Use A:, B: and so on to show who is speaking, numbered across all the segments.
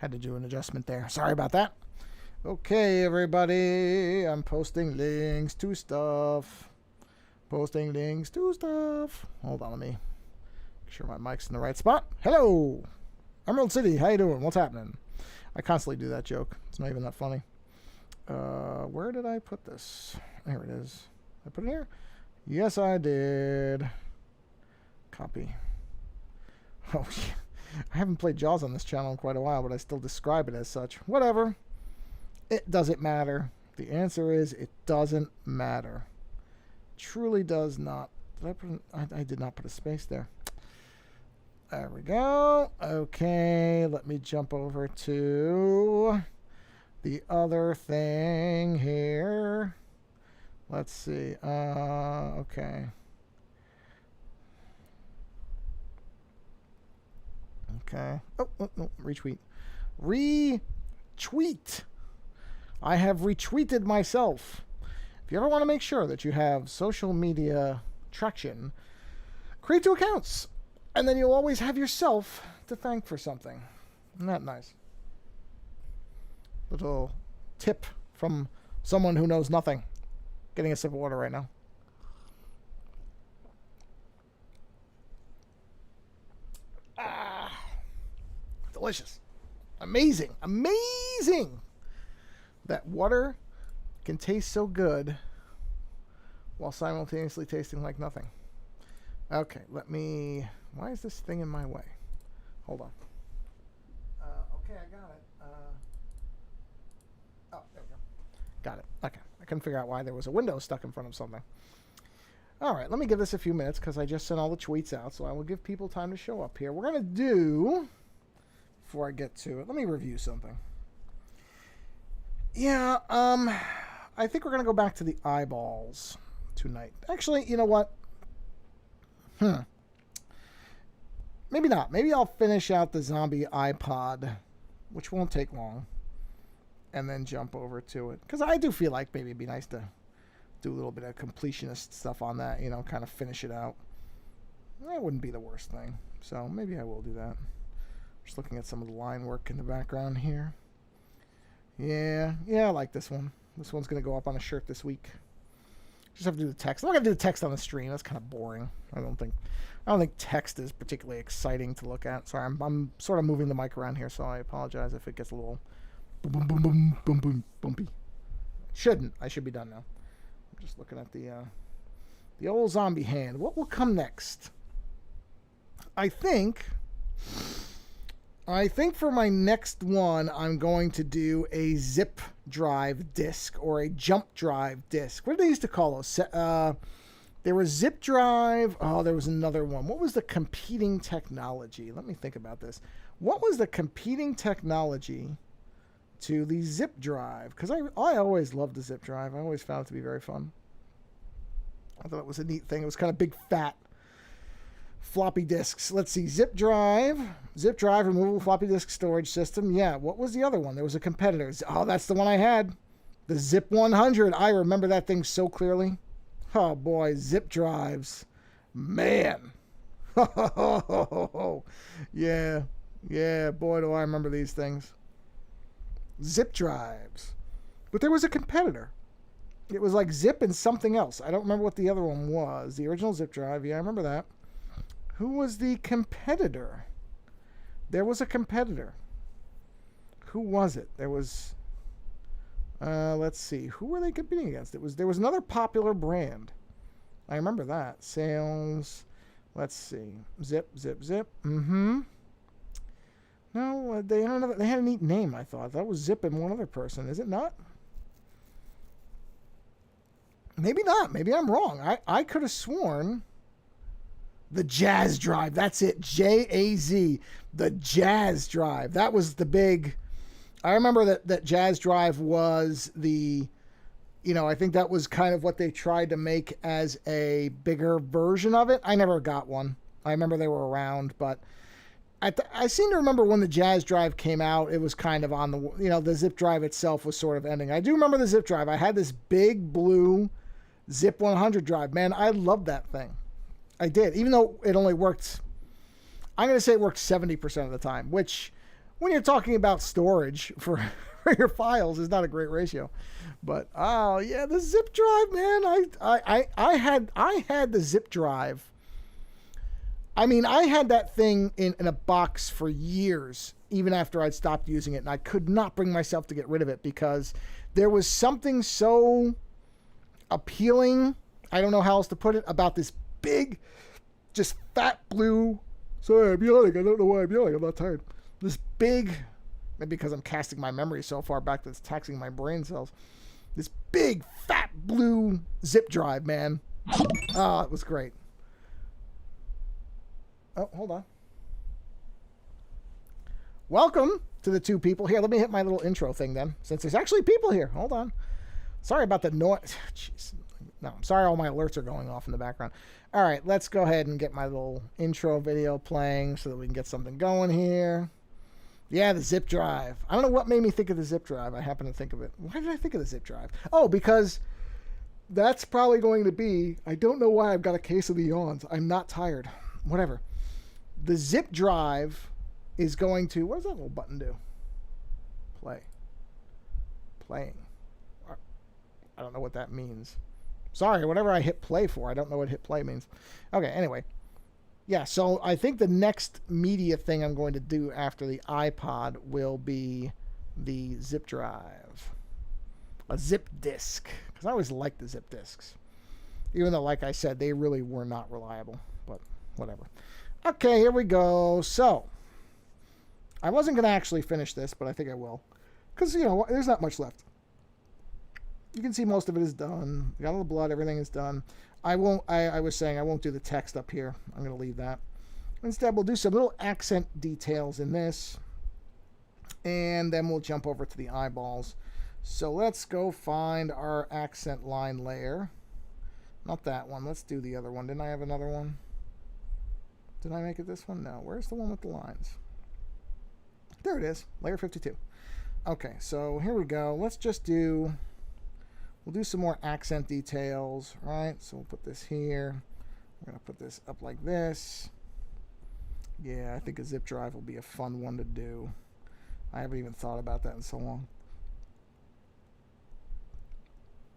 A: Had to do an adjustment there. Sorry about that. Okay, everybody. I'm posting links to stuff. Posting links to stuff. Hold on, let me make sure my mic's in the right spot. Hello, Emerald City. How you doing? What's happening? I constantly do that joke. It's not even that funny. Where did I put this? There it is. I put it here? Yes, I did. Copy. Oh, yeah. I haven't played Jaws on this channel in quite a while, but I still describe it as such. Whatever. It doesn't matter. The answer is it doesn't matter. Truly does not. Did I put I did not put a space there. There we go. Okay, let me jump over to the other thing here. Let's see. Okay. Okay. Oh, no, retweet. Retweet. I have retweeted myself. If you ever want to make sure that you have social media traction, create 2 accounts. And then you'll always have yourself to thank for something. Isn't that nice? Little tip from someone who knows nothing. Getting a sip of water right now. Ah, delicious. Amazing. Amazing. That water can taste so good while simultaneously tasting like nothing. Okay, let me... Why is this thing in my way? Hold on. Okay, I got it. Oh, there we go. Got it. Okay. I couldn't figure out why there was a window stuck in front of something. All right, let me give this a few minutes because I just sent all the tweets out, so I will give people time to show up here. We're going to do... Before I get to it, let me review something. Yeah, I think we're going to go back to the eyeballs tonight. Actually, you know what? Maybe not. Maybe I'll finish out the zombie iPod, which won't take long, and then jump over to it. Because I do feel like maybe it'd be nice to do a little bit of completionist stuff on that, you know, kind of finish it out. That wouldn't be the worst thing. So maybe I will do that. Just looking at some of the line work in the background here. Yeah, I like this one. This one's going to go up on a shirt this week. Just have to do the text. I'm not going to do the text on the stream. That's kind of boring. I don't think text is particularly exciting to look at. Sorry, I'm sort of moving the mic around here, so I apologize if it gets a little boom, boom, boom, boom, boom, boom, bumpy. Shouldn't. I should be done now. I'm just looking at the old zombie hand. What will come next? I think for my next one, I'm going to do a zip drive disc or a jump drive disc. What did they used to call those? There was zip drive. Oh, there was another one. What was the competing technology? Let me think about this. What was the competing technology to the zip drive? Because I always loved the zip drive. I always found it to be very fun. I thought it was a neat thing. It was kind of big, fat floppy disks. Let's see. Zip drive, removable floppy disk storage system. Yeah. What was the other one? There was a competitor. Oh, that's the one I had. The Zip 100. I remember that thing so clearly. Oh boy, zip drives. Man. Yeah. Boy, do I remember these things. Zip drives. But there was a competitor. It was like Zip and something else. I don't remember what the other one was. The original zip drive. Yeah, I remember that. Who was the competitor? There was a competitor. Who was it? There was... let's see. Who were they competing against? There was another popular brand. I remember that. Sales. Let's see. Zip. Mm-hmm. No, they had a neat name, I thought. That was Zip and one other person. Is it not? Maybe not. Maybe I'm wrong. I could have sworn... The Jazz Drive. That's it. J-A-Z. The Jazz Drive. That was the big... I remember that Jazz Drive was the... You know, I think that was kind of what they tried to make as a bigger version of it. I never got one. I remember they were around, but... I seem to remember when the Jazz Drive came out, it was kind of on the... You know, the Zip Drive itself was sort of ending. I do remember the Zip Drive. I had this big blue Zip 100 drive. Man, I loved that thing. I did, even though it only worked, I'm going to say it worked 70% of the time, which when you're talking about storage for your files, is not a great ratio. But oh yeah, the zip drive, man. I had the zip drive. I mean, I had that thing in a box for years, even after I'd stopped using it, and I could not bring myself to get rid of it because there was something so appealing, I don't know how else to put it, about this big, just fat blue. Sorry, I'm yelling. I don't know why I'm yelling. I'm not tired. This big, maybe because I'm casting my memory so far back that it's taxing my brain cells. This big, fat blue zip drive, man. Oh, it was great. Oh, hold on. Welcome to the two people here. Let me hit my little intro thing then, since there's actually people here. Hold on. Sorry about the noise. Jeez. No, I'm sorry all my alerts are going off in the background. All right, let's go ahead and get my little intro video playing so that we can get something going here. Yeah, the zip drive. I don't know what made me think of the zip drive. I happen to think of it. Why did I think of the zip drive? Oh, because that's probably going to be... I don't know why I've got a case of the yawns. I'm not tired. Whatever. The zip drive is going to... What does that little button do? Play. Playing. I don't know what that means. Sorry, whatever I hit play for, I don't know what hit play means. Okay, anyway. Yeah, so I think the next media thing I'm going to do after the iPod will be the zip drive. A zip disk. Because I always liked the zip disks. Even though, like I said, they really were not reliable. But whatever. Okay, here we go. So, I wasn't going to actually finish this, but I think I will. Because, you know, there's not much left. You can see most of it is done. Got all the blood, everything is done. I was saying I won't do the text up here. I'm going to leave that. Instead, we'll do some little accent details in this. And then we'll jump over to the eyeballs. So let's go find our accent line layer. Not that one. Let's do the other one. Didn't I have another one? Did I make it this one? No. Where's the one with the lines? There it is. Layer 52. Okay, so here we go. Let's just do... We'll do some more accent details, right? So we'll put this here. We're going to put this up like this. Yeah, I think a zip drive will be a fun one to do. I haven't even thought about that in so long.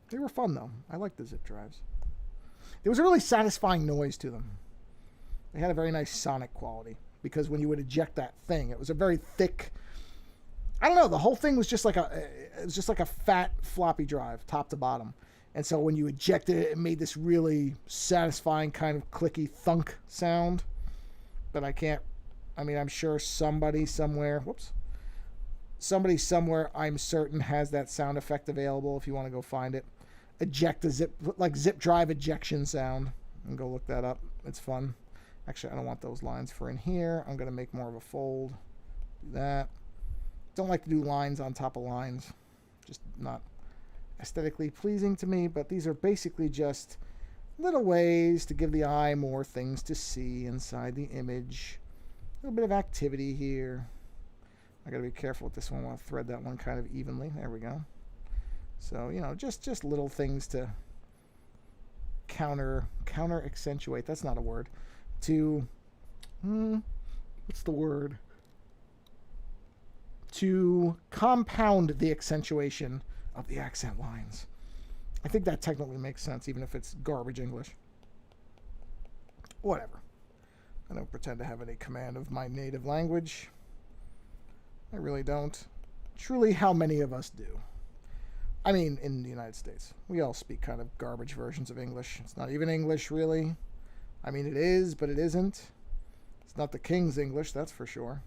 A: They were fun, though. I like the zip drives. There was a really satisfying noise to them. They had a very nice sonic quality because when you would eject that thing, it was a very thick... I don't know. The whole thing was just like a fat floppy drive, top to bottom. And so when you ejected it, it made this really satisfying kind of clicky thunk sound. But I can't. I mean, I'm sure somebody somewhere. Whoops. Somebody somewhere, I'm certain, has that sound effect available. If you want to go find it, eject a zip drive ejection sound, and go look that up. It's fun. Actually, I don't want those lines for in here. I'm gonna make more of a fold. Do that. Don't like to do lines on top of lines. Just not aesthetically pleasing to me, but these are basically just little ways to give the eye more things to see inside the image. A little bit of activity here. I gotta be careful with this one. I want to thread that one kind of evenly. There we go. So, you know, just little things to counter accentuate. That's not a word. To what's the word? To compound the accentuation of the accent lines. I think that technically makes sense, even if it's garbage English. Whatever. I don't pretend to have any command of my native language. I really don't. Truly, how many of us do? I mean, in the United States. We all speak kind of garbage versions of English. It's not even English, really. I mean, it is, but it isn't. It's not the King's English, that's for sure.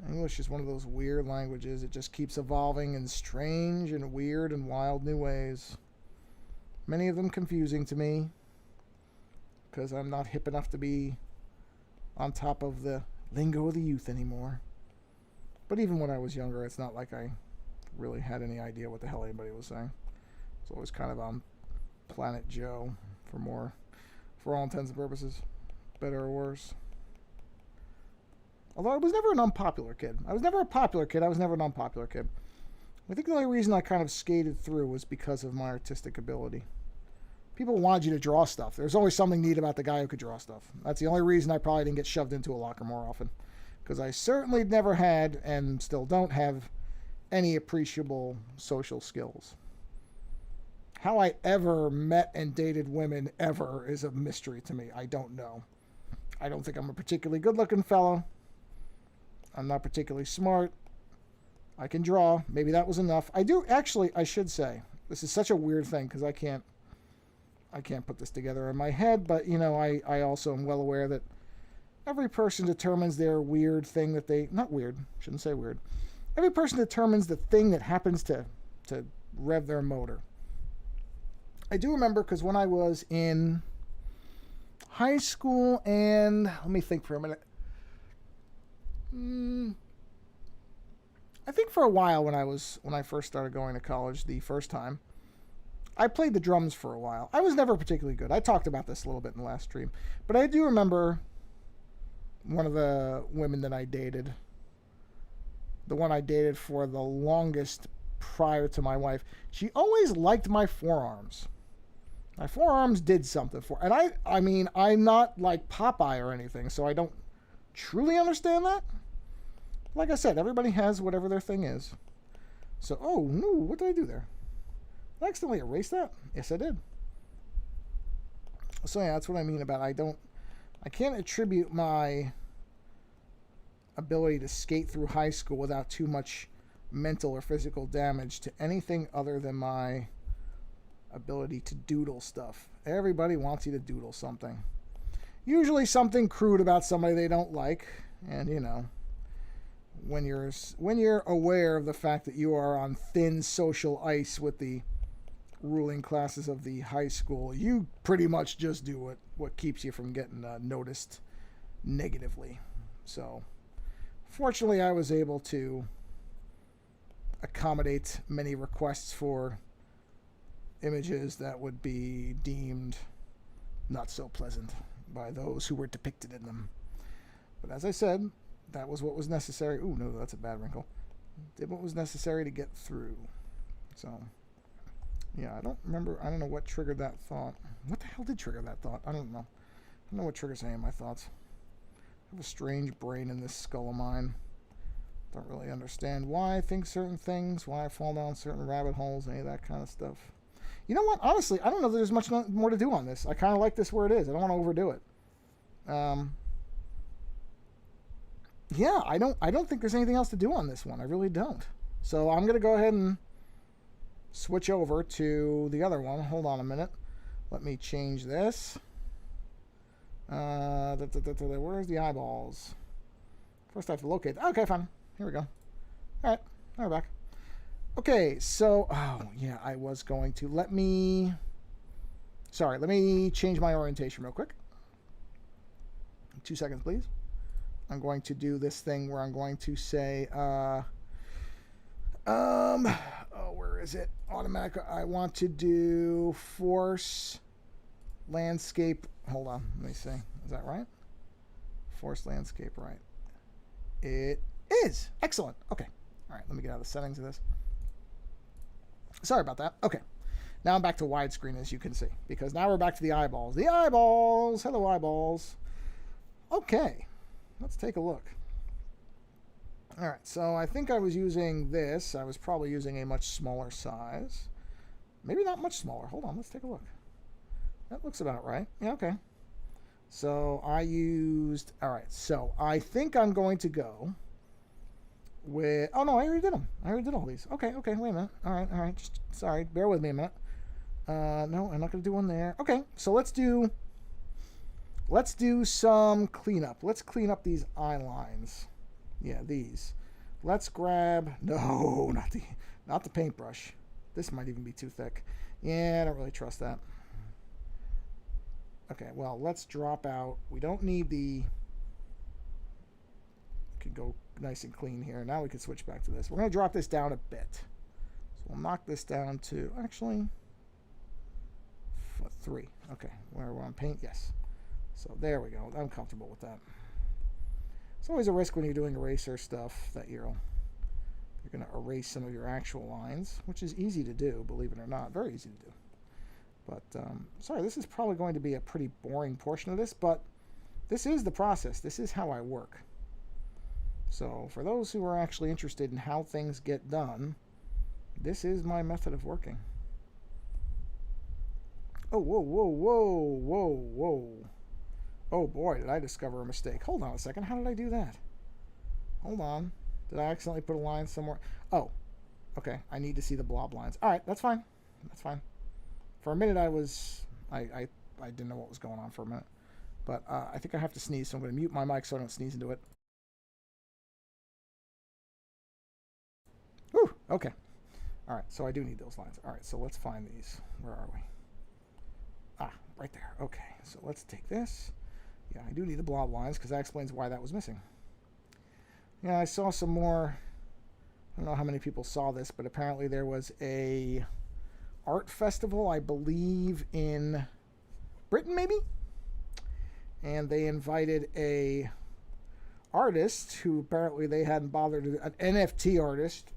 A: English is one of those weird languages. It just keeps evolving in strange and weird and wild new ways. Many of them confusing to me because I'm not hip enough to be on top of the lingo of the youth anymore. But even when I was younger, it's not like I really had any idea what the hell anybody was saying. It's always kind of on Planet Joe for all intents and purposes, better or worse. Although I was never an unpopular kid. I was never a popular kid. I was never an unpopular kid. I think the only reason I kind of skated through was because of my artistic ability. People wanted you to draw stuff. There's always something neat about the guy who could draw stuff. That's the only reason I probably didn't get shoved into a locker more often. because I certainly never had and still don't have any appreciable social skills. How I ever met and dated women ever is a mystery to me. I don't know. I don't think I'm a particularly good-looking fellow. I'm not particularly smart. I can draw. Maybe that was enough. I do actually, I should say, this is such a weird thing because I can't put this together in my head, but you know, I also am well aware that every person determines their weird thing that they, not weird, shouldn't say weird. Every person determines the thing that happens to rev their motor. I do remember because when I was in high school and, let me think for a minute. I think for a while when I first started going to college the first time, I played the drums for a while. I was never particularly good. I talked about this a little bit in the last stream. But I do remember one of the women that I dated, the one I dated for the longest prior to my wife, she always liked my forearms. My forearms did something for, and I mean, I'm not like Popeye or anything, so I don't truly understand that. Like I said, everybody has whatever their thing is. So, oh no, what did I do there? Did I accidentally erase that? Yes, I did. So yeah, that's what I mean about I can't attribute my ability to skate through high school without too much mental or physical damage to anything other than my ability to doodle stuff. Everybody wants you to doodle something. Usually something crude about somebody they don't like, and you know, when you're aware of the fact that you are on thin social ice with the ruling classes of the high school, you pretty much just do what keeps you from getting noticed negatively. So fortunately I was able to accommodate many requests for images that would be deemed not so pleasant by those who were depicted in them. But as I said, that was what was necessary. Ooh, no, that's a bad wrinkle. Did what was necessary to get through. So, yeah, I don't know what triggered that thought. What the hell did trigger that thought? I don't know. I don't know what triggers any of my thoughts. I have a strange brain in this skull of mine. Don't really understand why I think certain things, why I fall down certain rabbit holes, any of that kind of stuff. You know what? Honestly, I don't know if there's much more to do on this. I kind of like this where it is. I don't want to overdo it. Yeah, I don't think there's anything else to do on this one. I really don't. So I'm going to go ahead and switch over to the other one. Hold on a minute. Let me change this. Where's the eyeballs? First I have to locate. Okay, fine. Here we go. All right. Now we're back. Okay, so, oh, yeah, I was going to. Let me change my orientation real quick. 2 seconds, please. I'm going to do this thing where I'm going to say, where is it? Automatic. I want to do force landscape. Hold on, let me see. Is that right? Force landscape, right? It is. Excellent. Okay. All right, let me get out of the settings of this. Sorry about that. Okay. Now I'm back to widescreen, as you can see, because now we're back to the eyeballs. The eyeballs. Hello, eyeballs. Okay. Let's take a look. All right, so I think I was using this. I was probably using a much smaller size. Maybe not much smaller. Hold on, let's take a look. That looks about right. Yeah, okay. So I used, all right, so I think I'm going to go with, oh no, I already did them. I already did all these. Okay, wait a minute. All right, just, sorry, bear with me a minute. No, I'm not going to do one there. Okay, so let's do some cleanup. Let's clean up these eye lines. Yeah, these. Let's grab, no, not the paintbrush. This might even be too thick. Yeah, I don't really trust that. Okay, well, let's drop out. We don't need the, we can go nice and clean here. Now we can switch back to this. We're going to drop this down a bit. So we'll knock this down to, actually, 3. Okay, where we're on paint, yes. So there we go. I'm comfortable with that. It's always a risk when you're doing eraser stuff that you're going to erase some of your actual lines, which is easy to do, believe it or not. Very easy to do. But, sorry, this is probably going to be a pretty boring portion of this, but this is the process. This is how I work. So for those who are actually interested in how things get done, this is my method of working. Oh, whoa, whoa, whoa, whoa, whoa. Oh boy, did I discover a mistake. Hold on a second. How did I do that? Hold on. Did I accidentally put a line somewhere? Oh, okay. I need to see the blob lines. All right, that's fine. That's fine. For a minute, I didn't know what was going on for a minute. But I think I have to sneeze, so I'm going to mute my mic so I don't sneeze into it. Whew, okay. All right, so I do need those lines. All right, so let's find these. Where are we? Ah, right there. Okay, so let's take this. Yeah, I do need the blob lines because that explains why that was missing. Yeah, I saw some more. I don't know how many people saw this, but apparently there was a art festival, I believe, in Britain, maybe? And they invited a artist who apparently they hadn't bothered to, an NFT artist,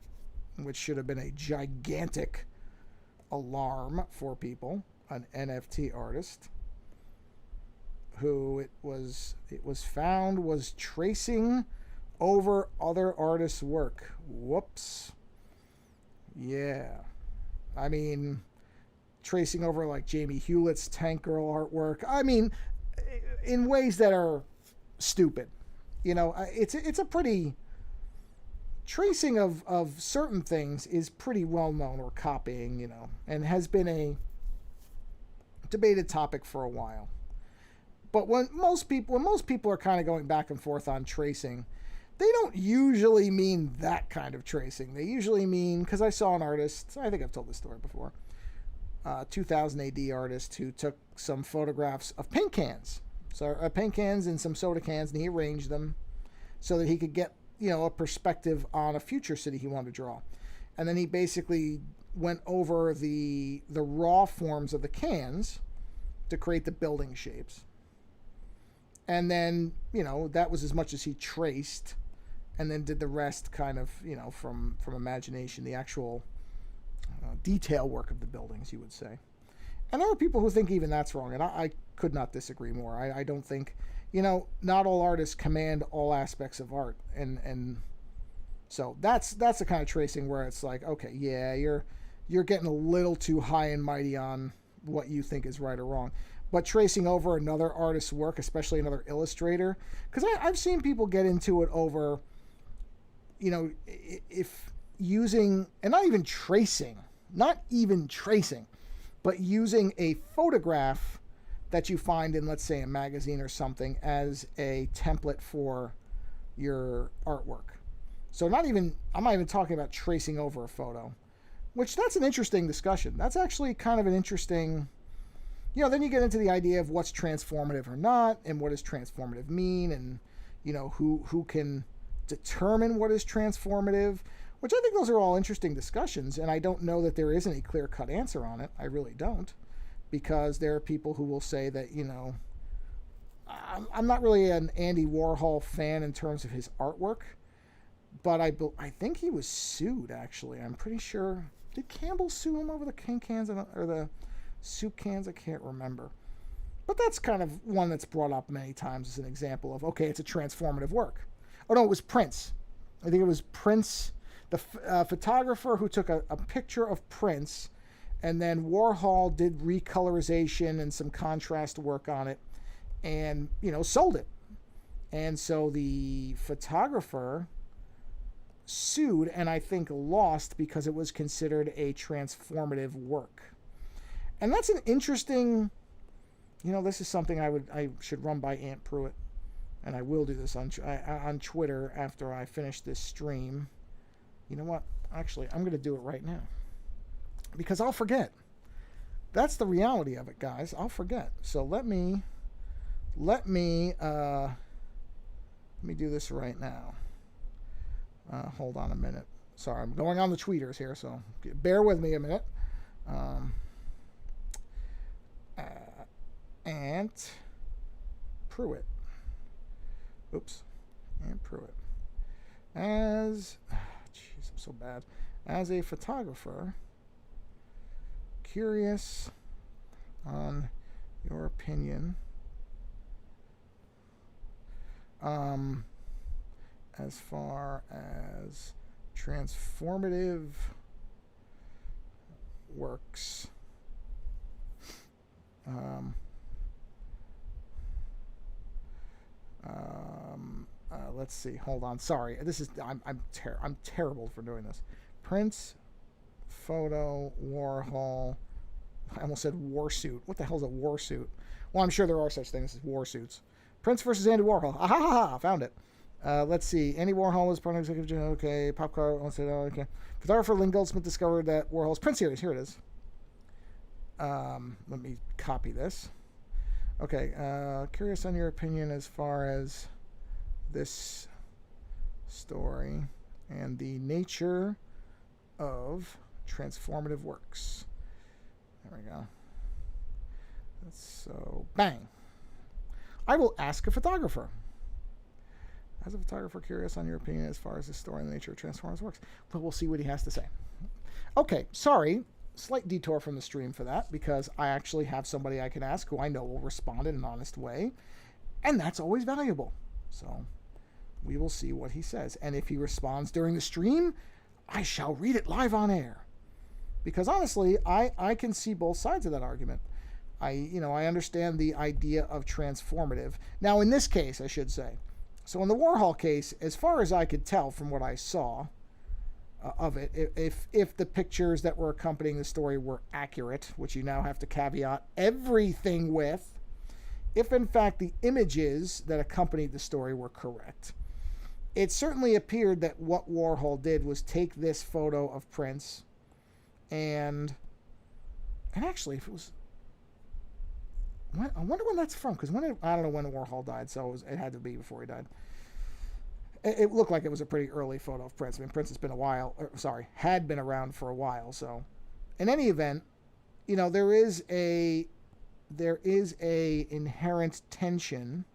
A: which should have been a gigantic alarm for people, an NFT artist, who it was found was tracing over other artists' work. Whoops. Yeah. I mean, tracing over like Jamie Hewlett's Tank Girl artwork. I mean, in ways that are stupid. You know, it's a pretty... Tracing of certain things is pretty well known, or copying, you know, and has been a debated topic for a while. But when most people are kind of going back and forth on tracing, they don't usually mean that kind of tracing. They usually mean, because I saw an artist, I think I've told this story before, 2000 AD artist who took some photographs of paint cans. So paint cans and some soda cans, and he arranged them so that he could get, you know, a perspective on a future city he wanted to draw. And then he basically went over the raw forms of the cans to create the building shapes. And then, you know, that was as much as he traced, and then did the rest kind of, you know, from imagination, the actual detail work of the buildings, you would say. And there are people who think even that's wrong, and I could not disagree more. I don't think, you know, not all artists command all aspects of art, and so that's the kind of tracing where it's like, okay, yeah, you're getting a little too high and mighty on what you think is right or wrong. But tracing over another artist's work, especially another illustrator, because I've seen people get into it over, you know, if using, and not even tracing, but using a photograph that you find in, let's say, a magazine or something as a template for your artwork. So I'm not even talking about tracing over a photo, which that's an interesting discussion. That's actually kind of an interesting, you know, then you get into the idea of what's transformative or not, and what does transformative mean, and, you know, who can determine what is transformative, which I think those are all interesting discussions, and I don't know that there is any clear-cut answer on it. I really don't, because there are people who will say that, you know, I'm not really an Andy Warhol fan in terms of his artwork, but I think he was sued, actually. I'm pretty sure. Did Campbell sue him over the cans or the soup cans? I can't remember. But that's kind of one that's brought up many times as an example of, okay, it's a transformative work. Oh, no, it was Prince. I think it was Prince, the photographer who took a picture of Prince, and then Warhol did recolorization and some contrast work on it, and, you know, sold it. And so the photographer sued, and I think lost, because it was considered a transformative work. And that's an interesting, you know, this is something I should run by Aunt Pruitt, and I will do this on Twitter after I finish this stream. You know what? Actually, I'm going to do it right now, because I'll forget. That's the reality of it, guys. I'll forget. So let me do this right now. Hold on a minute. Sorry, I'm going on the tweeters here, so bear with me a minute. Aunt Pruitt. Oops. Aunt Pruitt. Jeez, I'm so bad. As a photographer, curious on your opinion as far as transformative works. Let's see. Hold on. Sorry. I'm terrible for doing this. Prince, photo, Warhol. I almost said war suit. What the hell is a war suit? Well, I'm sure there are such things as war suits. Prince versus Andy Warhol. Ah, ha, ha, ha. Found it. Let's see. Andy Warhol was part of executive. Okay. Pop car. Okay. Photographer Lynn Goldsmith discovered that Warhol's Prince series. Here it is. Let me copy this. Okay. Curious on your opinion as far as this story and the nature of transformative works. There we go. So, bang. I will ask a photographer. As a photographer, curious on your opinion as far as this story and the nature of transformative works. But we'll see what he has to say. Okay, sorry. Slight detour from the stream for that, because I actually have somebody I can ask who I know will respond in an honest way. And that's always valuable. So, we will see what he says. And if he responds during the stream, I shall read it live on air. Because honestly, I can see both sides of that argument. I understand the idea of transformative. Now, in this case, I should say, so in the Warhol case, as far as I could tell from what I saw of it, if the pictures that were accompanying the story were accurate, which you now have to caveat everything with, if in fact the images that accompanied the story were correct, it certainly appeared that what Warhol did was take this photo of Prince and actually, if it was, I wonder when that's from, because I don't know when Warhol died, so it had to be before he died. It looked like it was a pretty early photo of Prince. I mean, Prince has been had been around for a while. So, in any event, there is a inherent tension.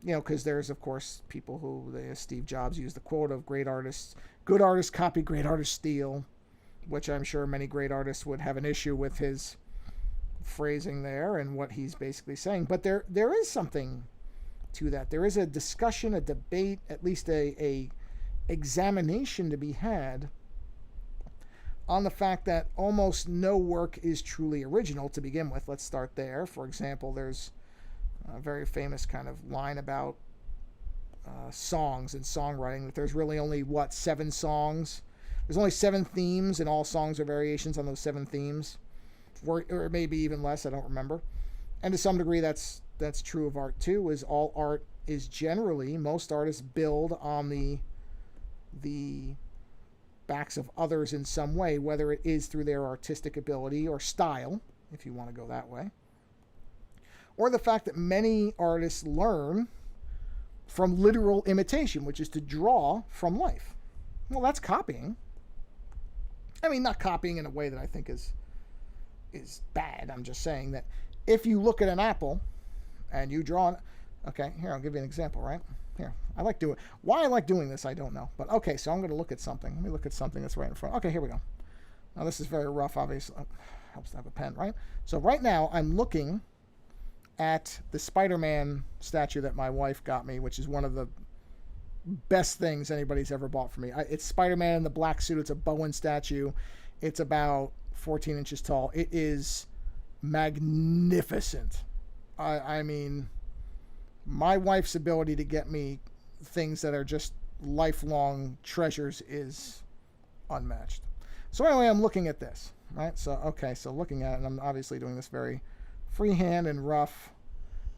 A: Because there's of course people who, Steve Jobs used the quote of good artists copy, great artists steal, which I'm sure many great artists would have an issue with his phrasing there and what he's basically saying. But there is something to that. There is a discussion, a debate, at least a examination to be had on the fact that almost no work is truly original to begin with. Let's start there. For example, there's a very famous kind of line about songs and songwriting, that there's really only 7 songs. There's only 7 themes, and all songs are variations on those 7 themes, or maybe even less. I don't remember. And to some degree, that's true of art too. Is all art is generally, most artists build on the backs of others in some way, whether it is through their artistic ability or style, if you want to go that way, or the fact that many artists learn from literal imitation, which is to draw from life. Well, that's copying. I mean, not copying in a way that I think is bad. I'm just saying that if you look at an apple and you draw okay, here, I'll give you an example, right? Here, why I like doing this, I don't know. But okay, so I'm going to look at something. Let me look at something that's right in front. Okay, here we go. Now, this is very rough, obviously. Helps to have a pen, right? So right now, I'm looking at the Spider-Man statue that my wife got me, which is one of the best things anybody's ever bought for me. It's Spider-Man in the black suit. It's a Bowen statue. It's about 14 inches tall. It is magnificent. I mean, my wife's ability to get me things that are just lifelong treasures is unmatched. So anyway, I'm looking at this, right? So, okay, so looking at it, and I'm obviously doing this very freehand and rough,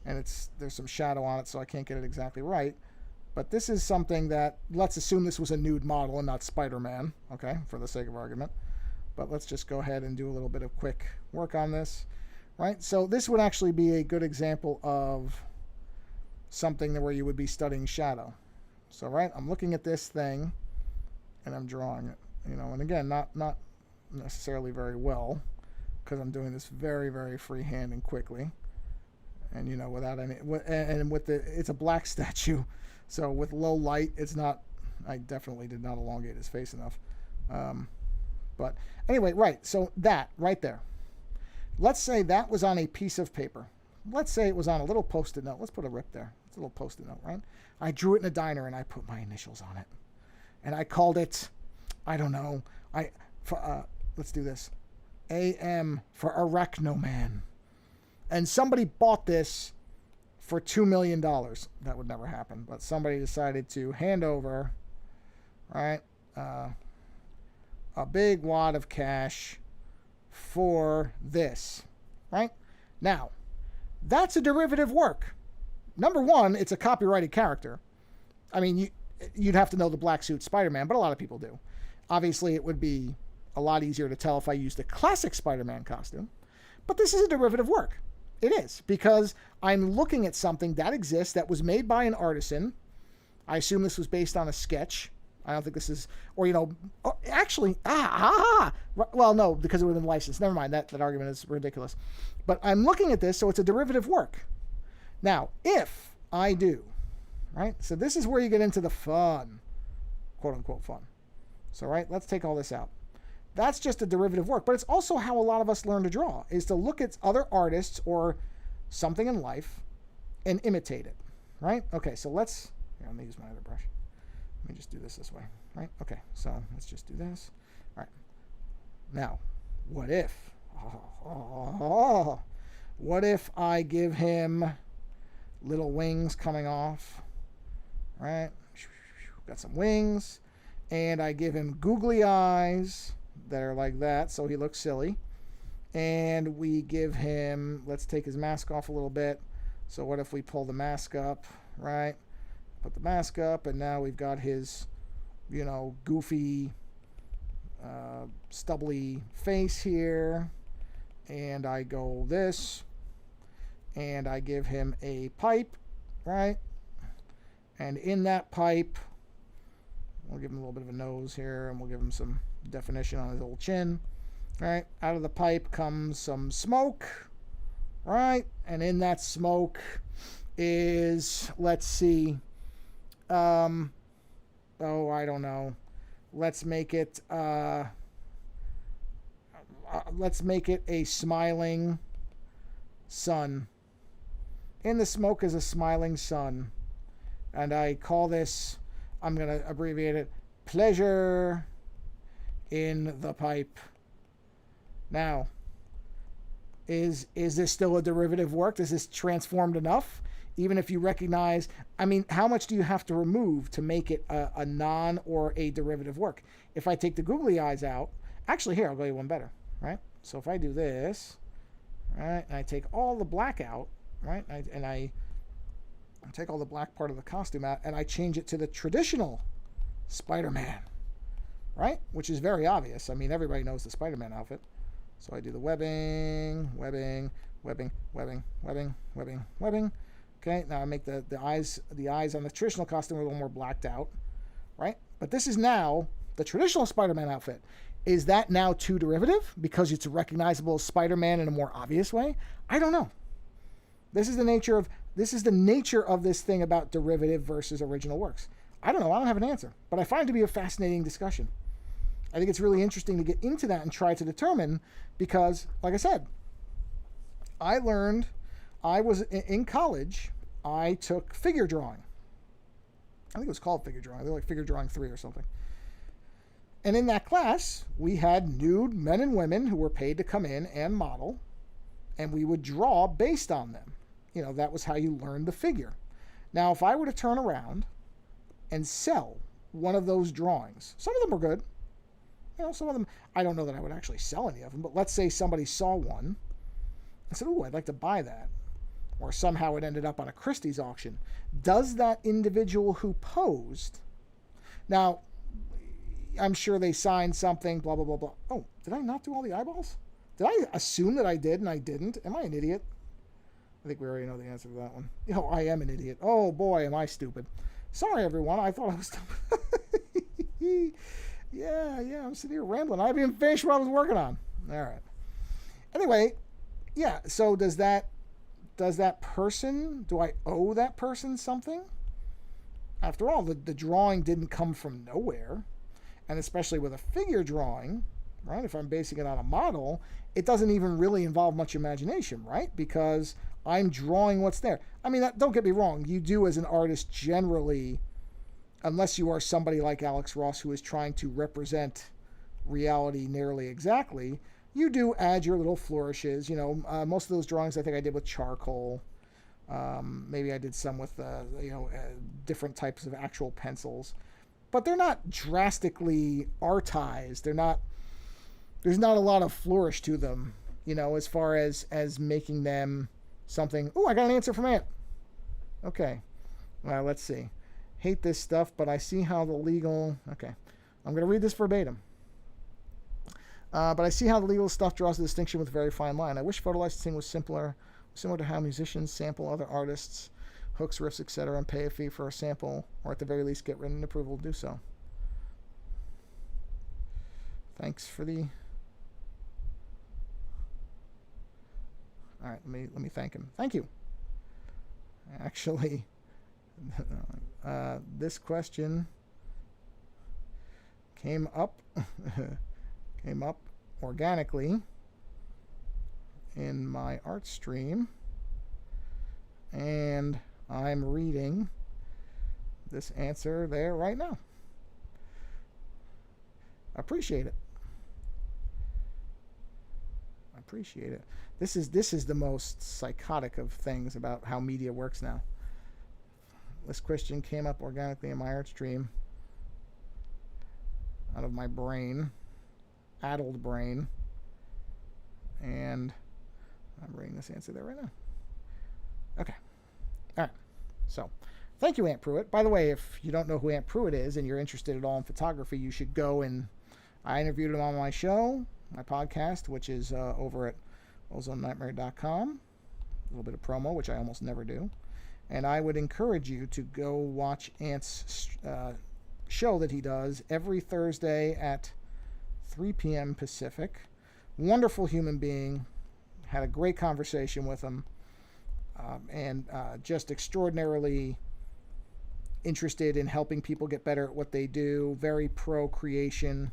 A: and there's some shadow on it, so I can't get it exactly right. But this is something that, let's assume this was a nude model and not Spider-Man, okay, for the sake of argument. But let's just go ahead and do a little bit of quick work on this, right? So this would actually be a good example of something where you would be studying shadow. So, right, I'm looking at this thing, and I'm drawing it, and again, not necessarily very well, because I'm doing this very, very freehand and quickly, and without any, and it's a black statue, so with low light, I definitely did not elongate his face enough. But anyway, right, so that right there, let's say that was on a piece of paper. Let's say it was on a little Post-it note. Let's put a rip there. It's a little post-it note, right? I drew it in a diner and I put my initials on it. And I called it, I don't know, let's do this. AM for Arachnoman. And somebody bought this for $2 million. That would never happen. But somebody decided to hand over, right, a big wad of cash for this, right? Now, that's a derivative work. Number one, it's a copyrighted character. I mean, you'd have to know the black suit Spider-Man, but a lot of people do. Obviously, it would be a lot easier to tell if I used the classic Spider-Man costume. But this is a derivative work. It is, because I'm looking at something that exists that was made by an artisan. I assume this was based on a sketch. I don't think this is, or, you know, actually, well, no, because it would have been licensed. Never mind, that argument is ridiculous. But I'm looking at this, so it's a derivative work. Now, if I do, right, so this is where you get into the fun, quote unquote fun. So, right, let's take all this out. That's just a derivative work, but it's also how a lot of us learn to draw, is to look at other artists or something in life and imitate it, right? Okay, so let me use my other brush. Let me just do this way, right? Okay, so let's just do this. All right. Now, what if? What if I give him little wings coming off, right? Got some wings, and I give him googly eyes that are like that, so he looks silly. And we give him, let's take his mask off a little bit. So what if we pull the mask up, right? Put the mask up, and now we've got his, you know, goofy, stubbly face here. And I go this, and I give him a pipe, right? And in that pipe, we'll give him a little bit of a nose here, and we'll give him some definition on his old chin, right? Out of the pipe comes some smoke, right? And in that smoke is, let's see, I don't know. Let's make it a smiling sun. In the smoke is a smiling sun. And I call this, I'm going to abbreviate it, pleasure in the pipe. Now, is this still a derivative work? Is this transformed enough? Even if you recognize, I mean, how much do you have to remove to make it a non or a derivative work? If I take the googly eyes out, actually here, I'll go you one better, right? So if I do this, right, and I take all the black out, right, and I take all the black part of the costume out, and I change it to the traditional Spider-Man, right? Which is very obvious. I mean, everybody knows the Spider-Man outfit. So I do the webbing. Okay, now I make the eyes on the traditional costume a little more blacked out, right? But this is now the traditional Spider-Man outfit. Is that now too derivative because it's recognizable as Spider-Man in a more obvious way? I don't know. This is the nature of this thing about derivative versus original works. I don't know. I don't have an answer, but I find it to be a fascinating discussion. I think it's really interesting to get into that and try to determine, because, like I said, I was in college, I took figure drawing. I think it was called figure drawing. They were like figure drawing 3 or something. And in that class, we had nude men and women who were paid to come in and model, and we would draw based on them. You know, that was how you learned the figure. Now, if I were to turn around and sell one of those drawings, some of them were good. You know, some of them, I don't know that I would actually sell any of them, but let's say somebody saw one and said, "Ooh, I'd like to buy that." Or somehow it ended up on a Christie's auction. Does that individual who posed, now, I'm sure they signed something, blah, blah, blah, blah. Oh, did I not do all the eyeballs? Did I assume that I did and I didn't? Am I an idiot? I think we already know the answer to that one. You know, I am an idiot. Oh, boy, am I stupid. Sorry, everyone. I thought I was stupid. Yeah, I'm sitting here rambling. I haven't even finished what I was working on. All right. Anyway, yeah, so does that person, do I owe that person something? After all, the drawing didn't come from nowhere. And especially with a figure drawing, right? If I'm basing it on a model, it doesn't even really involve much imagination, right? Because I'm drawing what's there. I mean, don't get me wrong. You do as an artist generally, unless you are somebody like Alex Ross who is trying to represent reality nearly exactly, you do add your little flourishes. Most of those drawings I think I did with charcoal. Maybe I did some with, different types of actual pencils. But they're not drastically artized. There's not a lot of flourish to them, as far as making them something. Oh, I got an answer from Ant. Okay. Well, let's see. Hate this stuff, but I see how the legal... Okay. I'm going to read this verbatim. But I see how the legal stuff draws a distinction with a very fine line. I wish photo licensing was similar to how musicians sample other artists, hooks, riffs, etc., and pay a fee for a sample, or at the very least get written approval to do so. Thanks for the... All right, let me thank him. Thank you. Actually, this question came up organically in my art stream, and I'm reading this answer there right now. Appreciate it. This is the most psychotic of things about how media works now. This question came up organically in my art stream out of my brain, addled brain, and I'm reading this answer there right now. Okay. All right. So, thank you, Aunt Pruitt. By the way, if you don't know who Aunt Pruitt is and you're interested at all in photography, you should go and... I interviewed him on my show, my podcast, which is over at ozonenightmare.com. A little bit of promo, which I almost never do. And I would encourage you to go watch Ant's show that he does every Thursday at 3 p.m. Pacific. Wonderful human being. Had a great conversation with him. And just extraordinarily interested in helping people get better at what they do. Very pro-creation.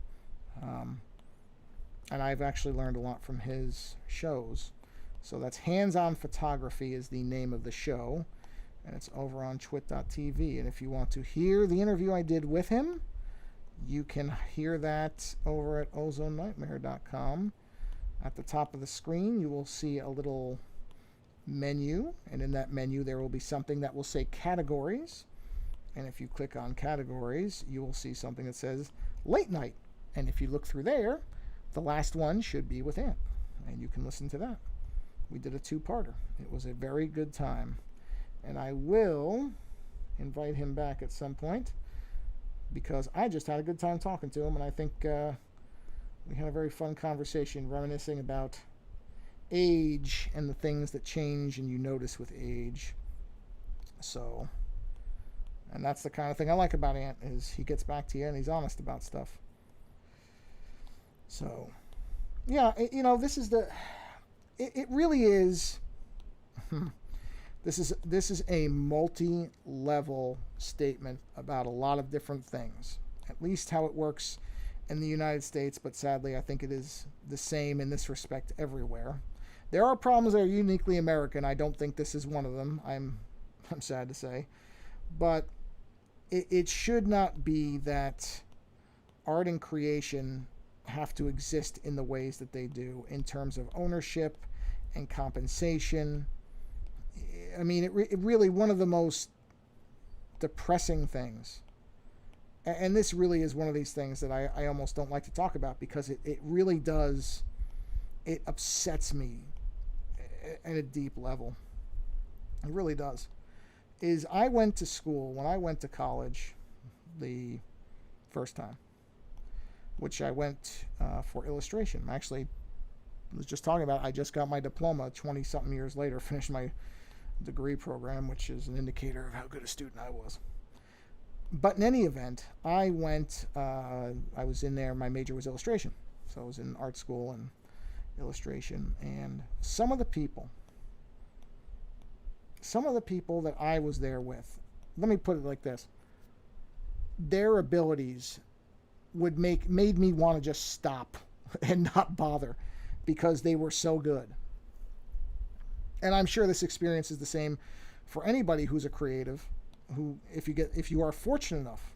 A: And I've actually learned a lot from his shows. So that's Hands-On Photography is the name of the show. And it's over on twit.tv. And if you want to hear the interview I did with him, you can hear that over at ozonenightmare.com. At the top of the screen, you will see a little menu. And in that menu, there will be something that will say categories. And if you click on categories, you will see something that says late night. And if you look through there, the last one should be with Ant. And you can listen to that. We did a two-parter. It was a very good time. And I will invite him back at some point because I just had a good time talking to him. And I think we had a very fun conversation reminiscing about age and the things that change and you notice with age. So, and that's the kind of thing I like about Ant is he gets back to you and he's honest about stuff. So, yeah, this is it really is, this is a multi-level statement about a lot of different things, at least how it works in the United States, but sadly I think it is the same in this respect everywhere. There are problems that are uniquely American. I don't think this is one of them. I'm sad to say, but it should not be that art and creation have to exist in the ways that they do in terms of ownership and compensation. I mean, it really one of the most depressing things. And this really is one of these things that I almost don't like to talk about because it really does, it upsets me at a deep level. It really does. Is I went to school, when I went to college the first time, which I went for illustration. Actually, I was just talking about, I just got my diploma 20-something years later, finished my degree program, which is an indicator of how good a student I was. But in any event, I went, I was in there, my major was illustration. So I was in art school and illustration. And some of the people that I was there with, let me put it like this, their abilities made me want to just stop and not bother because they were so good. And I'm sure this experience is the same for anybody who's a creative, who, if you are fortunate enough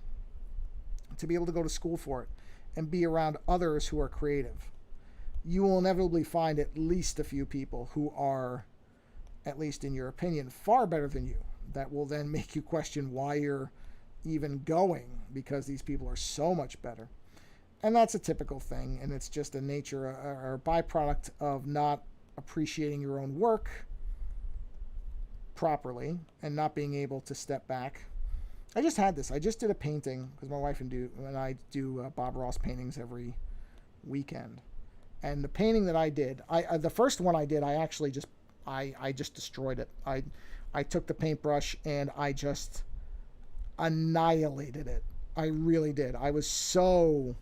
A: to be able to go to school for it and be around others who are creative, you will inevitably find at least a few people who are, at least in your opinion, far better than you, that will then make you question why you're even going, because these people are so much better. And that's a typical thing, and it's just a nature or a byproduct of not appreciating your own work properly and not being able to step back. I just had this. I just did a painting because my wife and I do Bob Ross paintings every weekend. And the painting that I did, the first one I did, I just destroyed it. I took the paintbrush and I just annihilated it. I really did. I was so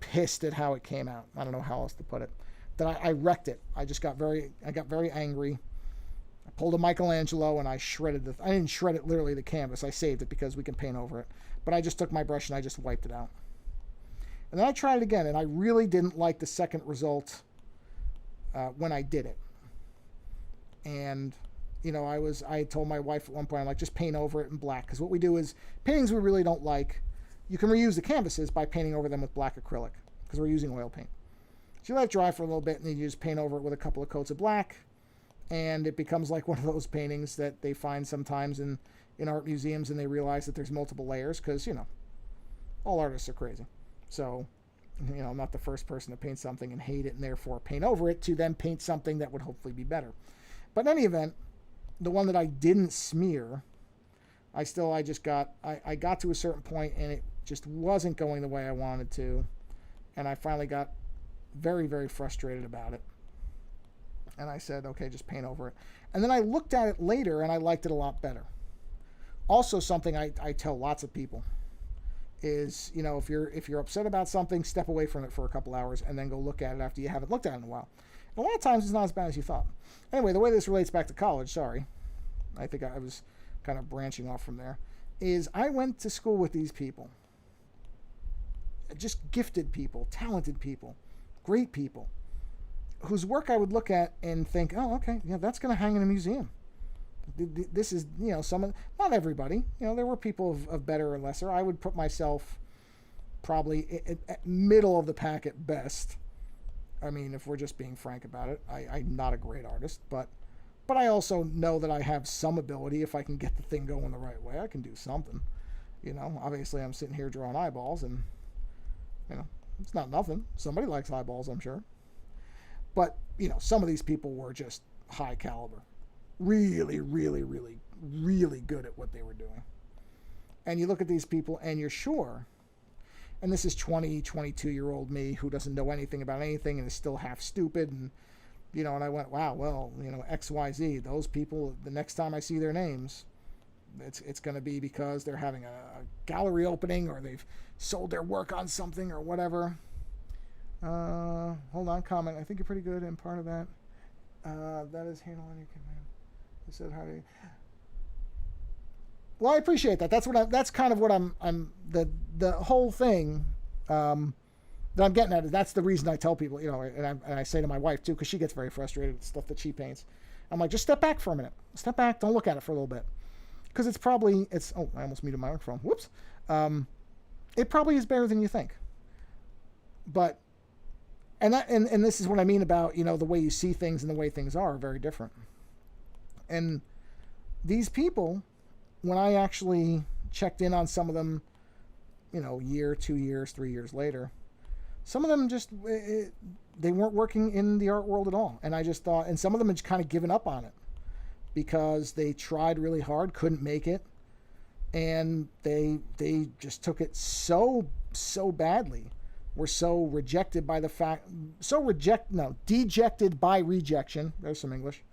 A: pissed at how it came out. I don't know how else to put it. That I wrecked it. I got very angry. I pulled a Michelangelo and I shredded I didn't shred it literally, the canvas. I saved it because we can paint over it. But I just took my brush and I just wiped it out. And then I tried it again, and I really didn't like the second result when I did it. And I told my wife at one point, I'm like, just paint over it in black, because what we do is paintings we really don't like, you can reuse the canvases by painting over them with black acrylic, because we're using oil paint. So you let it dry for a little bit, and then you just paint over it with a couple of coats of black, and it becomes like one of those paintings that they find sometimes in art museums, and they realize that there's multiple layers, because all artists are crazy. So I'm not the first person to paint something and hate it and therefore paint over it, to then paint something that would hopefully be better. But in any event, the one that I didn't smear, I got to a certain point and it just wasn't going the way I wanted to. And I finally got very, very frustrated about it. And I said, okay, just paint over it. And then I looked at it later and I liked it a lot better. Also, something I tell lots of people is, if you're upset about something, step away from it for a couple hours and then go look at it after you haven't looked at it in a while. And a lot of times it's not as bad as you thought. Anyway, the way this relates back to college, sorry, I think I was kind of branching off from there, is I went to school with these people. Just gifted people, talented people, great people, whose work I would look at and think, oh, okay, yeah, that's going to hang in a museum. This is, not everybody. There were people of better or lesser. I would put myself probably at middle of the pack at best. I mean, if we're just being frank about it, I'm not a great artist, but I also know that I have some ability. If I can get the thing going the right way, I can do something. Obviously I'm sitting here drawing eyeballs, and it's not nothing. Somebody likes eyeballs, I'm sure. But some of these people were just high caliber, really, really, really, really good at what they were doing. And you look at these people and you're sure, and this is 22-year-old me who doesn't know anything about anything and is still half stupid, and and I went, wow, well, XYZ, those people, the next time I see their names, it's going to be because they're having a gallery opening or they've sold their work on something or whatever. Hold on, comment. I think you're pretty good in part of that. That is handle on your command. You said how do you... Well, I appreciate that. That's kind of what I'm the whole thing that I'm getting at is that's the reason I tell people, and I say to my wife too, because she gets very frustrated with stuff that she paints. I'm like, just step back for a minute. Step back. Don't look at it for a little bit. Because oh, I almost muted my microphone. Whoops. It probably is better than you think. But, and this is what I mean about, the way you see things and the way things are very different. And these people, when I actually checked in on some of them, year, 2 years, 3 years later, some of them just, they weren't working in the art world at all. And I just thought, and some of them had kind of given up on it because they tried really hard, couldn't make it. And they just took it so badly, were so rejected by the fact, dejected by rejection, there's some English,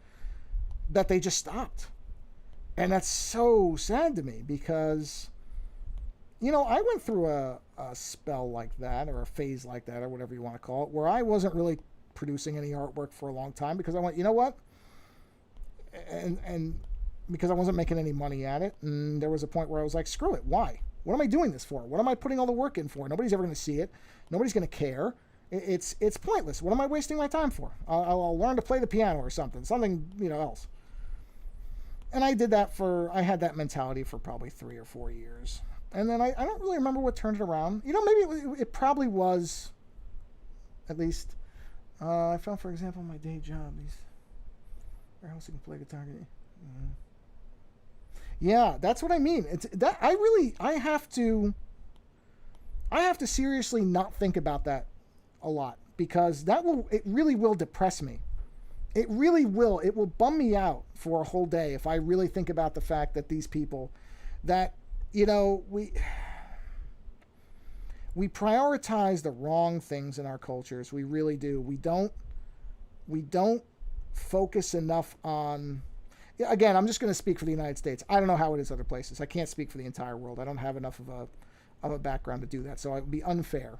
A: that they just stopped. And that's so sad to me because, I went through a spell like that, or a phase like that, or whatever you want to call it, where I wasn't really producing any artwork for a long time because I went, you know what? And because I wasn't making any money at it. And there was a point where I was like, screw it. Why? What am I doing this for? What am I putting all the work in for? Nobody's ever going to see it. Nobody's going to care. It's pointless. What am I wasting my time for? I'll learn to play the piano or something else. And I had that mentality for probably 3 or 4 years. And then I don't really remember what turned it around. Maybe it probably was, at least, I found, for example, my day job. Where else you can play guitar? Yeah, that's what I mean. I have to seriously not think about that a lot, because it really will depress me. It really will. It will bum me out for a whole day if I really think about the fact that these people that, we prioritize the wrong things in our cultures. We really do. We don't focus enough on, again, I'm just going to speak for the United States. I don't know how it is other places. I can't speak for the entire world. I don't have enough of a background to do that, so it would be unfair.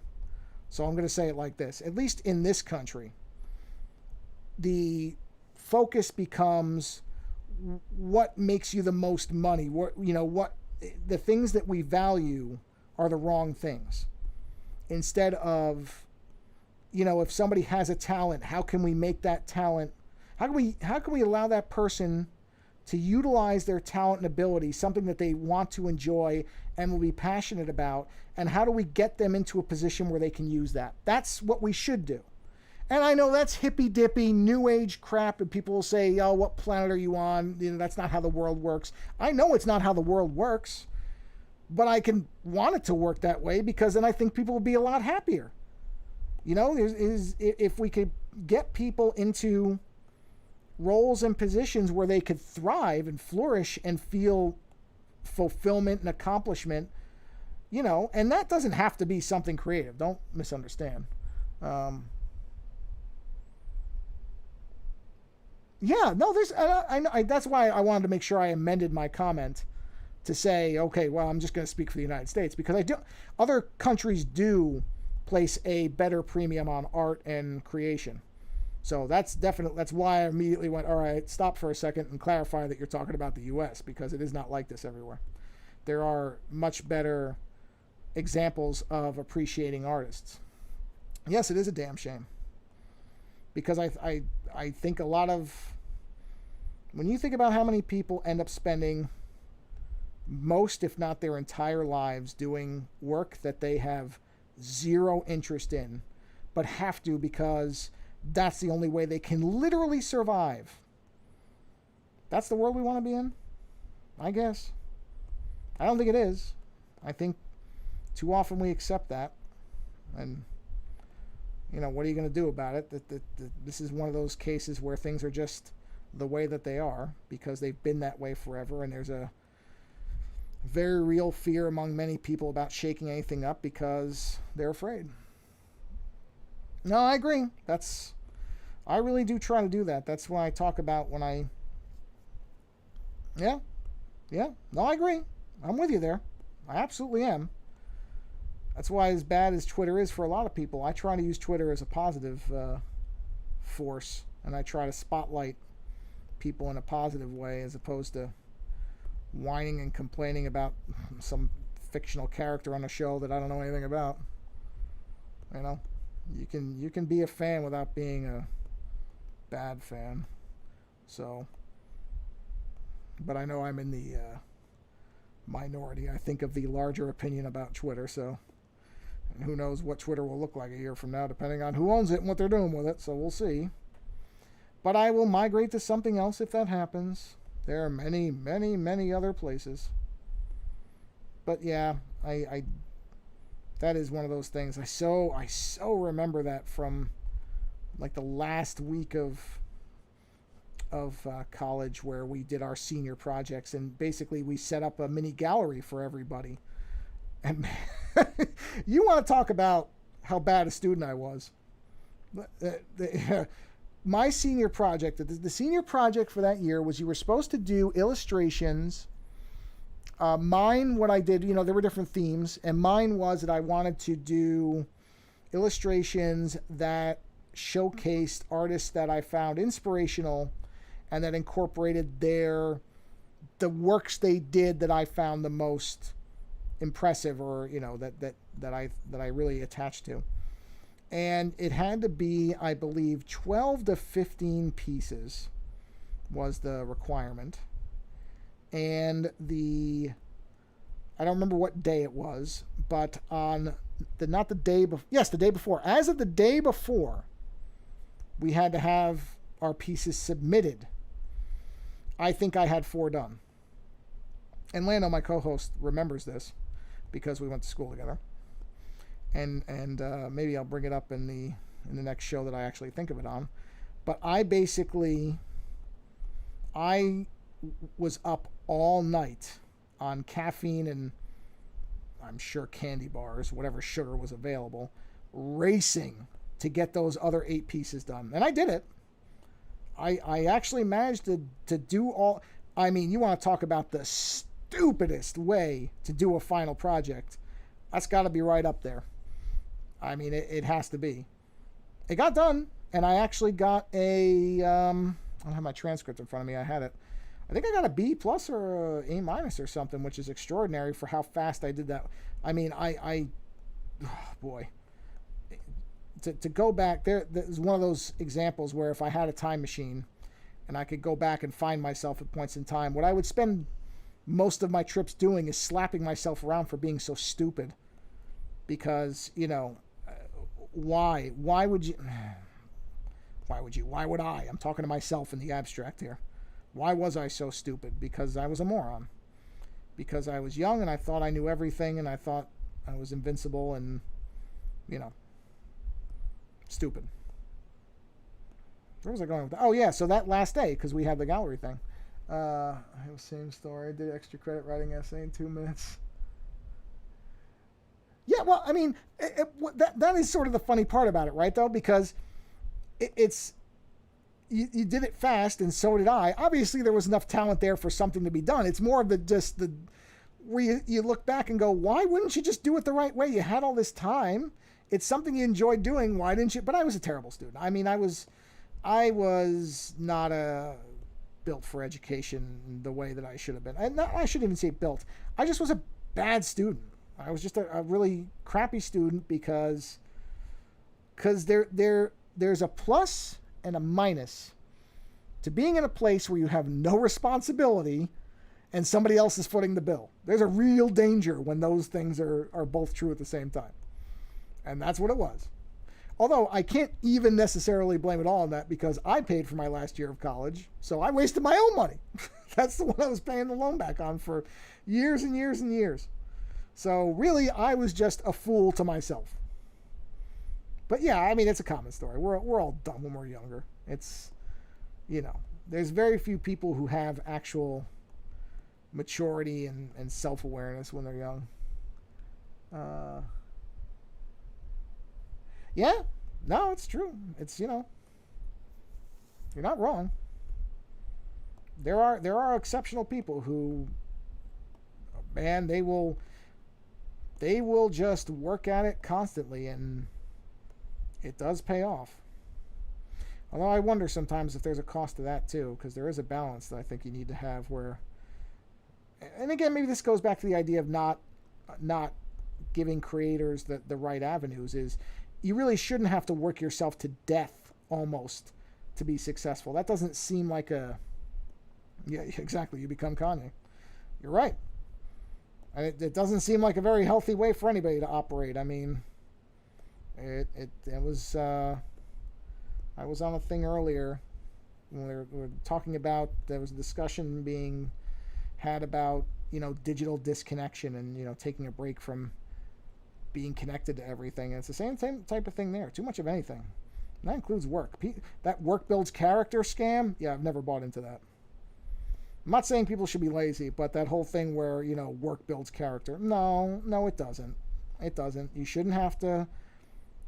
A: So I'm going to say it like this. At least in this country, the focus becomes what makes you the most money. What the things that we value are the wrong things. Instead of, if somebody has a talent, how can we make that talent? How can we allow that person to utilize their talent and ability, something that they want to enjoy and will be passionate about, and how do we get them into a position where they can use that? That's what we should do. And I know that's hippy-dippy, new age crap, and people will say, oh, what planet are you on? That's not how the world works. I know it's not how the world works, but I can want it to work that way, because then I think people will be a lot happier. If we could get people into roles and positions where they could thrive and flourish and feel fulfillment and accomplishment, and that doesn't have to be something creative. Don't misunderstand. That's why I wanted to make sure I amended my comment to say, okay, well, I'm just going to speak for the United States, because other countries do place a better premium on art and creation. So that's why I immediately went, all right, stop for a second and clarify that you're talking about the U.S., because it is not like this everywhere. There are much better examples of appreciating artists. Yes, it is a damn shame, because I think a lot of, when you think about how many people end up spending most, if not their entire lives, doing work that they have zero interest in, but have to because that's the only way they can literally survive. That's the world we want to be in, I guess. I don't think it is. I think too often we accept that, and what are you going to do about it? This is one of those cases where things are just the way that they are because they've been that way forever, and there's a very real fear among many people about shaking anything up because they're afraid. No, I agree. I really do try to do that. That's what I talk about when I... Yeah. No, I agree. I'm with you there. I absolutely am. That's why, as bad as Twitter is for a lot of people, I try to use Twitter as a positive force, and I try to spotlight people in a positive way as opposed to whining and complaining about some fictional character on a show that I don't know anything about. You can be a fan without being a bad fan. So, but I know I'm in the minority. I think of the larger opinion about Twitter, so... And who knows what Twitter will look like a year from now, depending on who owns it and what they're doing with it, so we'll see. But I will migrate to something else if that happens. There are many, many, many other places. But yeah, I that is one of those things. I so remember that from like the last week of college, where we did our senior projects, and basically we set up a mini gallery for everybody. And you want to talk about how bad a student I was. My senior project, the senior project for that year was you were supposed to do illustrations. What I did, there were different themes, and mine was that I wanted to do illustrations that showcased artists that I found inspirational and that incorporated the works they did that I found the most impressive, or that I really attached to. And it had to be, I believe, 12 to 15 pieces was the requirement. And I don't remember what day it was, but on the day before. As of the day before, we had to have our pieces submitted. I think I had 4 done. And Lando, my co-host, remembers this because we went to school together. And maybe I'll bring it up in the next show that I actually think of it on. But I was up all night on caffeine and I'm sure candy bars, whatever sugar was available, racing to get those other 8 pieces done. And I did it. I actually managed to do all... I mean, you want to talk about the stupidest way to do a final project. That's got to be right up there. I mean, it has to be. It got done, and I actually got I don't have my transcript in front of me. I had it. I think I got a B plus or a A minus or something, which is extraordinary for how fast I did that. I mean, oh boy. To go back, there's one of those examples where if I had a time machine and I could go back and find myself at points in time, what I would spend most of my trips doing is slapping myself around for being so stupid. Because, why would I? I'm talking to myself in the abstract here. Why was I so stupid? Because I was a moron. Because I was young and I thought I knew everything and I thought I was invincible and, stupid. Where was I going with that? Oh, yeah, so that last day, because we had the gallery thing. I have the same story. I did extra credit writing essay in 2 minutes. Yeah, well, I mean, that is sort of the funny part about it, right, though? Because it's... You did it fast, and so did I. Obviously, there was enough talent there for something to be done. It's more of where you look back and go, why wouldn't you just do it the right way? You had all this time. It's something you enjoyed doing. Why didn't you? But I was a terrible student. I mean, I was not built for education the way that I should have been. I shouldn't even say built. I just was a bad student. I was just a really crappy student because there's a plus and a minus to being in a place where you have no responsibility and somebody else is footing the bill. There's a real danger when those things are both true at the same time. And that's what it was. Although I can't even necessarily blame it all on that because I paid for my last year of college, so I wasted my own money. That's the one I was paying the loan back on for years and years and years. So really, I was just a fool to myself. But yeah, I mean, it's a common story. We're all dumb when we're younger. It's, there's very few people who have actual maturity and self-awareness when they're young. Yeah, no, it's true. It's, you're not wrong. There are exceptional people who, man, they will just work at it constantly, and it does pay off. Although I wonder sometimes if there's a cost to that too, because there is a balance that I think you need to have where, and again, maybe this goes back to the idea of not giving creators the right avenues, is you really shouldn't have to work yourself to death almost to be successful. That doesn't seem like yeah, exactly, you become Kanye. You're right. And it doesn't seem like a very healthy way for anybody to operate. I mean, it was, I was on a thing earlier when we were talking about, there was a discussion being had about, digital disconnection and, taking a break from being connected to everything. And it's the same type of thing there. Too much of anything. And that includes work. That work builds character scam, yeah, I've never bought into that. I'm not saying people should be lazy, but that whole thing where, work builds character. No, it doesn't. It doesn't. You shouldn't have to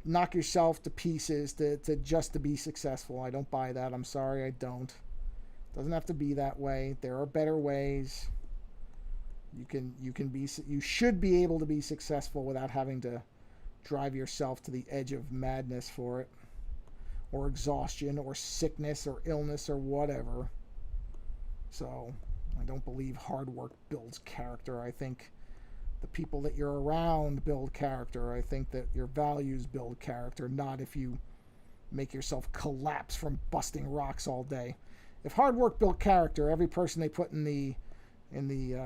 A: knock yourself to pieces to be successful. I don't buy that. I'm sorry, I don't. It doesn't have to be that way. There are better ways. You should be able to be successful without having to drive yourself to the edge of madness for it, or exhaustion, or sickness, or illness, or whatever. So, I don't believe hard work builds character. I think the people that you're around build character. I think that your values build character, not if you make yourself collapse from busting rocks all day. If hard work built character, every person they put in the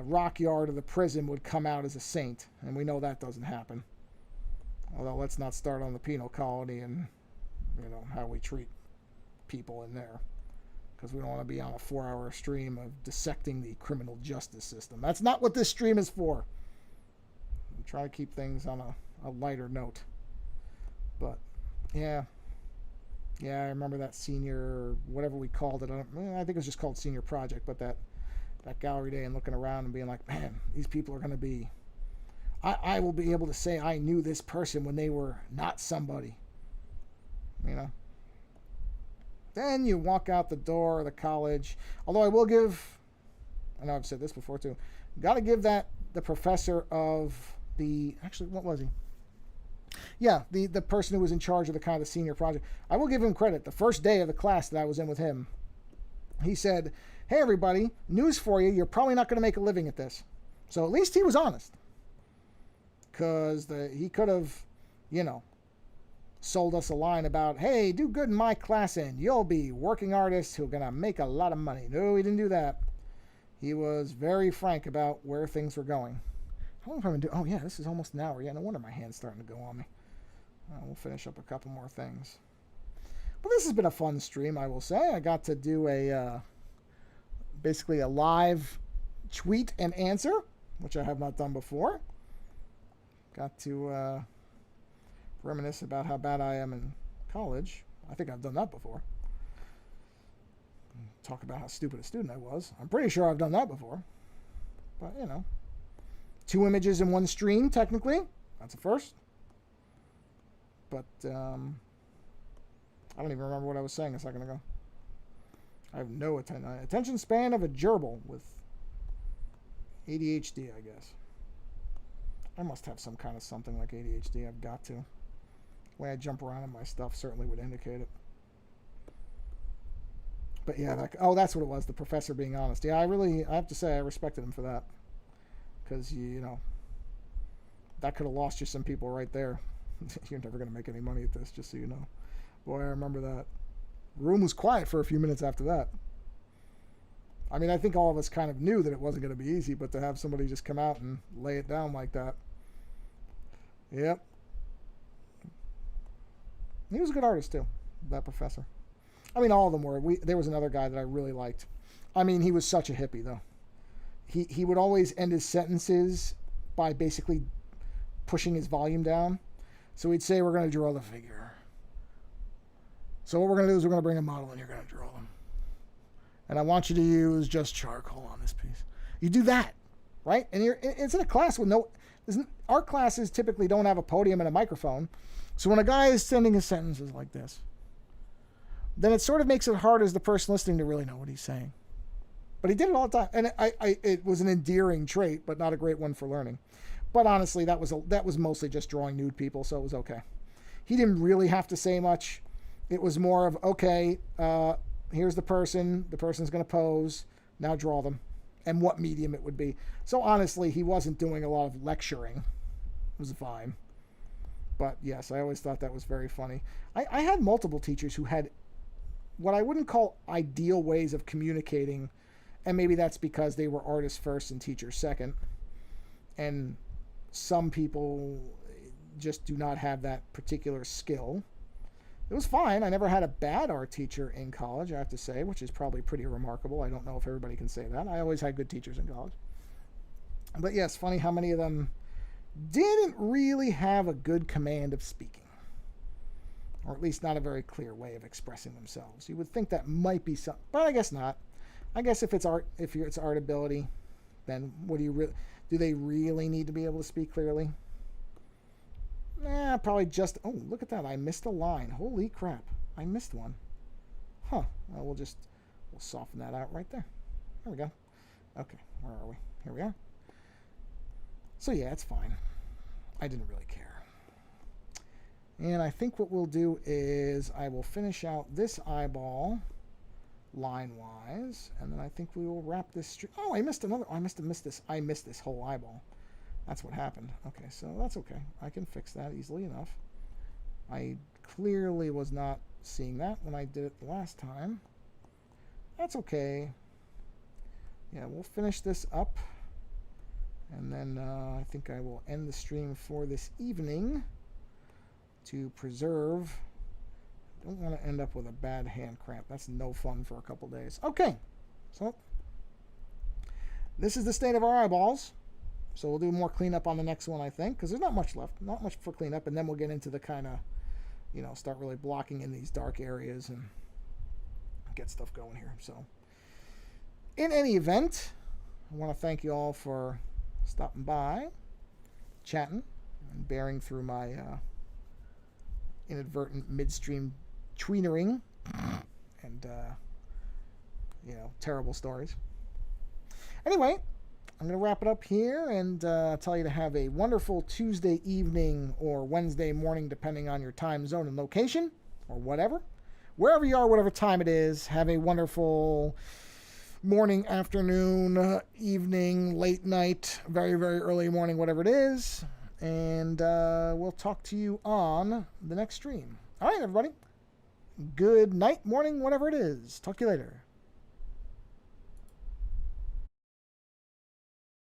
A: rock yard of the prison would come out as a saint, and we know that doesn't happen. Although let's not start on the penal colony and how we treat people in there, because we don't want to be on a 4-hour stream of dissecting the criminal justice system. That's not what this stream is for. I'm trying to keep things on a lighter note. But yeah, I remember that senior, whatever we called it. I think it was just called senior project, but that gallery day and looking around and being like, man, these people are going to be, I will be able to say I knew this person when they were not somebody. Then you walk out the door of the college. Although I will give, I know I've said this before too, got to give the professor of actually, what was he? Yeah, the person who was in charge of the senior project. I will give him credit. The first day of the class that I was in with him, he said, hey everybody, news for you, you're probably not going to make a living at this. So at least he was honest. Because he could have, sold us a line about, hey, do good in my class and you'll be working artists who are going to make a lot of money. No, he didn't do that. He was very frank about where things were going. How long have I been doing? Oh, yeah, this is almost an hour. Yeah, no wonder my hand's starting to go on me. We'll finish up a couple more things. But this has been a fun stream, I will say. I got to do basically a live tweet and answer, which I have not done before. Got to reminisce about how bad I am in college. I think I've done that before. Talk about how stupid a student I was. I'm pretty sure I've done that before. But, 2 images in one stream, technically. That's a first. But, I don't even remember what I was saying a second ago. I have no attention span of a gerbil with ADHD, I guess. I must have some kind of something like ADHD. I've got to. The way I jump around in my stuff certainly would indicate it. But yeah, that's what it was, the professor being honest. Yeah, I have to say I respected him for that. Because, that could have lost you some people right there. You're never going to make any money at this, just so you know. Boy, I remember that. The room was quiet for a few minutes after that. I mean, I think all of us kind of knew that it wasn't going to be easy, but to have somebody just come out and lay it down like that. Yep. He was a good artist, too, that professor. I mean, all of them were. There was another guy that I really liked. I mean, he was such a hippie, though. He would always end his sentences by basically pushing his volume down. So he'd say, we're going to draw the figure. So what we're going to do is we're going to bring a model and you're going to draw them. And I want you to use just charcoal on this piece. You do that, right? And it's in a class with art classes typically don't have a podium and a microphone. So when a guy is sending his sentences like this, then it sort of makes it hard as the person listening to really know what he's saying. But he did it all the time. And it was an endearing trait, but not a great one for learning. But honestly, that was mostly just drawing nude people, so it was okay. He didn't really have to say much. It was more of, okay, here's the person. The person's going to pose. Now draw them. And what medium it would be. So honestly, he wasn't doing a lot of lecturing. It was fine. But yes, I always thought that was very funny. I had multiple teachers who had what I wouldn't call ideal ways of communicating. And maybe that's because they were artists first and teachers second. And some people just do not have that particular skill. It was fine. I never had a bad art teacher in college, I have to say, which is probably pretty remarkable. I don't know if everybody can say that. I always had good teachers in college. But yes, funny how many of them didn't really have a good command of speaking. Or at least not a very clear way of expressing themselves. You would think that might be something, but I guess not. I guess if it's art ability, then do they really need to be able to speak clearly? Probably just, oh, look at that. I missed a line. Holy crap. I missed one. Huh. Well, we'll soften that out right there. There we go. Okay, where are we? Here we are. So yeah, it's fine. I didn't really care. And I think what we'll do is I will finish out this eyeball line-wise, and then I think we will wrap this. Oh, I missed another. I missed this. I missed this whole eyeball. That's what happened. Okay, so that's okay. I can fix that easily enough. I clearly was not seeing that when I did it the last time. That's okay. Yeah, we'll finish this up. And then I think I will end the stream for this evening to preserve. Don't want to end up with a bad hand cramp. That's no fun for a couple days. Okay, so this is the state of our eyeballs. So we'll do more cleanup on the next one, I think, because there's not much left. Not much for cleanup, and then we'll get into the kind of, you know, start really blocking in these dark areas and get stuff going here. So in any event, I want to thank you all for stopping by, chatting, and bearing through my inadvertent midstream tweenering and, you know, terrible stories. Anyway, I'm going to wrap it up here and tell you to have a wonderful Tuesday evening or Wednesday morning, depending on your time zone and location or whatever. Wherever you are, whatever time it is, have a wonderful morning, afternoon, evening, late night, very, very early morning, whatever it is. And we'll talk to you on the next stream. All right, everybody. Good night, morning, whatever it is. Talk to you later.